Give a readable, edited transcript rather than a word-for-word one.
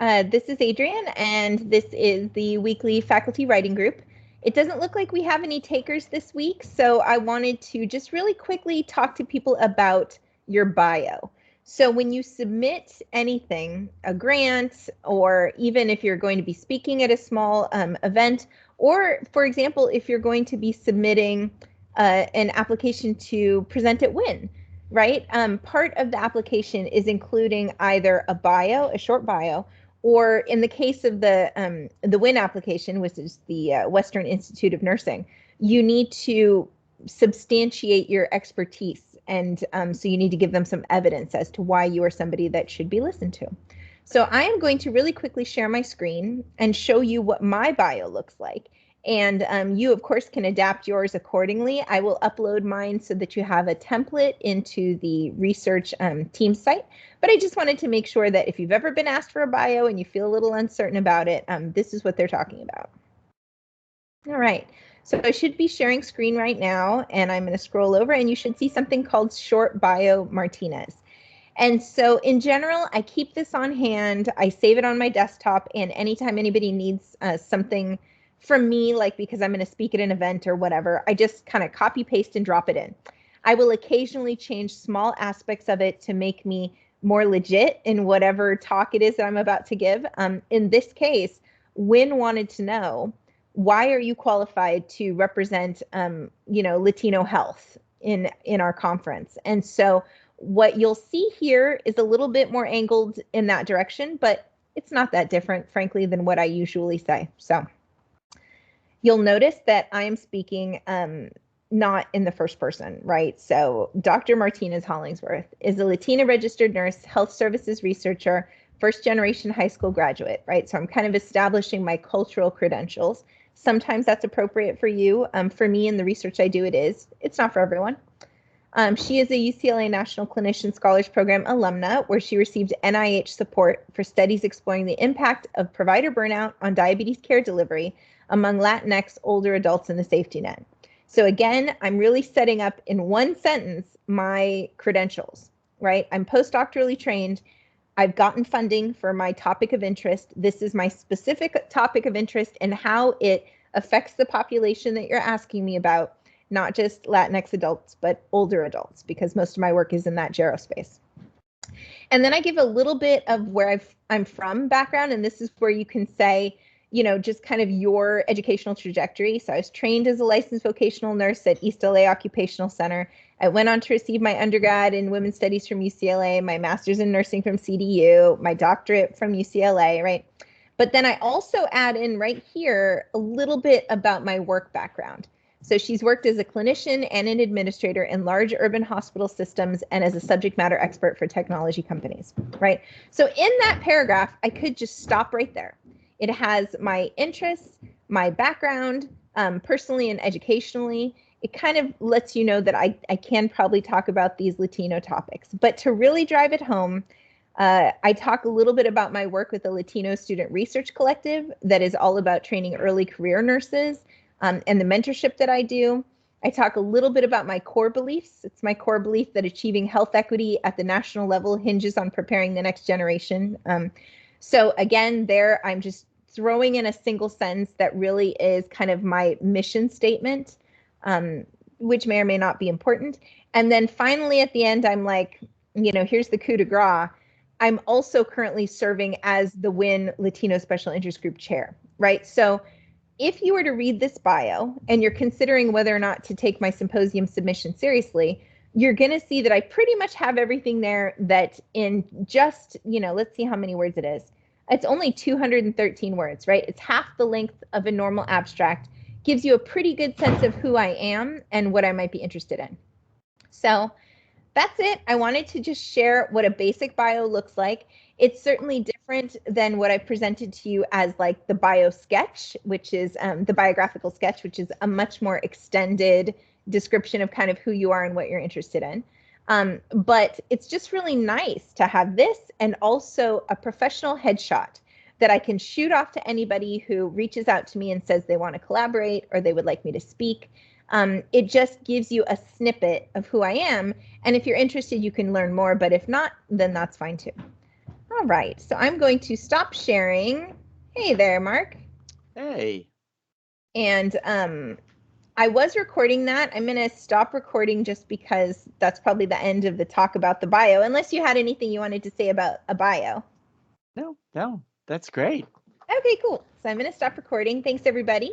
This is Adrienne, and this is the weekly faculty writing group. It doesn't look like we have any takers this week, so I wanted to just really quickly talk to people about your bio. So when you submit anything, a grant, or even if you're going to be speaking at a small event, or for example, if you're going to be submitting an application to present at WIN, right? Part of the application is including either a bio, a short bio, or in the case of the WIN application, which is the Western Institute of Nursing, you need to substantiate your expertise. And so you need to give them some evidence as to why you are somebody that should be listened to. So I am going to really quickly share my screen and show you what my bio looks like. And you, of course, can adapt yours accordingly. I will upload mine so that you have a template into the research team site. But I just wanted to make sure that if you've ever been asked for a bio and you feel a little uncertain about it, this is what they're talking about. All right, so I should be sharing screen right now, and I'm going to scroll over, and you should see something called Short Bio Martinez. And so in general, I keep this on hand, I save it on my desktop, and anytime anybody needs something from me, like because I'm going to speak at an event or whatever, I just kind of copy, paste, and drop it in. I will occasionally change small aspects of it to make me more legit in whatever talk it is that I'm about to give. In this case, WIN wanted to know, why are you qualified to represent, Latino health in our conference? And so what you'll see here is a little bit more angled in that direction, but it's not that different, frankly, than what I usually say. So you'll notice that I am speaking not in the first person, right? So Dr. Martinez Hollingsworth is a Latina registered nurse, health services researcher, first generation high school graduate, right? So I'm kind of establishing my cultural credentials. Sometimes that's appropriate for you. For me, in the research I do, it is. It's not for everyone. She is a UCLA National Clinician Scholars Program alumna, where she received NIH support for studies exploring the impact of provider burnout on diabetes care delivery among Latinx older adults in the safety net. So again, I'm really setting up in one sentence my credentials, right? I'm postdoctorally trained. I've gotten funding for my topic of interest. This is my specific topic of interest and how it affects the population that you're asking me about, not just Latinx adults, but older adults, because most of my work is in that gero space. And then I give a little bit of where I'm from background, and this is where you can say, just kind of your educational trajectory. So I was trained as a licensed vocational nurse at East LA Occupational Center. I went on to receive my undergrad in women's studies from UCLA, my master's in nursing from CDU, my doctorate from UCLA, right? But then I also add in right here a little bit about my work background. So she's worked as a clinician and an administrator in large urban hospital systems and as a subject matter expert for technology companies, right? So in that paragraph, I could just stop right there. It has my interests, my background, personally and educationally. It kind of lets you know that I can probably talk about these Latino topics. But to really drive it home, I talk a little bit about my work with the Latino Student Research Collective that is all about training early career nurses and the mentorship that I do. I talk a little bit about my core beliefs. It's my core belief that achieving health equity at the national level hinges on preparing the next generation. So again, there I'm just throwing in a single sentence that really is kind of my mission statement, which may or may not be important. And then finally at the end, I'm like, here's the coup de grace. I'm also currently serving as the WIN Latino Special Interest Group chair, right? So if you were to read this bio and you're considering whether or not to take my symposium submission seriously, you're going to see that I pretty much have everything there that in just, let's see how many words it is. It's only 213 words, right? It's half the length of a normal abstract, gives you a pretty good sense of who I am and what I might be interested in. So that's it. I wanted to just share what a basic bio looks like. It's certainly different than what I presented to you as like the bio sketch, which is the biographical sketch, which is a much more extended description of kind of who you are and what you're interested in. But it's just really nice to have this and also a professional headshot that I can shoot off to anybody who reaches out to me and says they want to collaborate or they would like me to speak. It just gives you a snippet of who I am. And if you're interested, you can learn more. But if not, then that's fine too. All All right, so I'm going to stop sharing. Hey there, Mark. Hey. And I was recording that. I'm going to stop recording just because that's probably the end of the talk about the bio, unless you had anything you wanted to say about a bio. No, that's great. Okay, cool. So I'm going to stop recording. Thanks, everybody.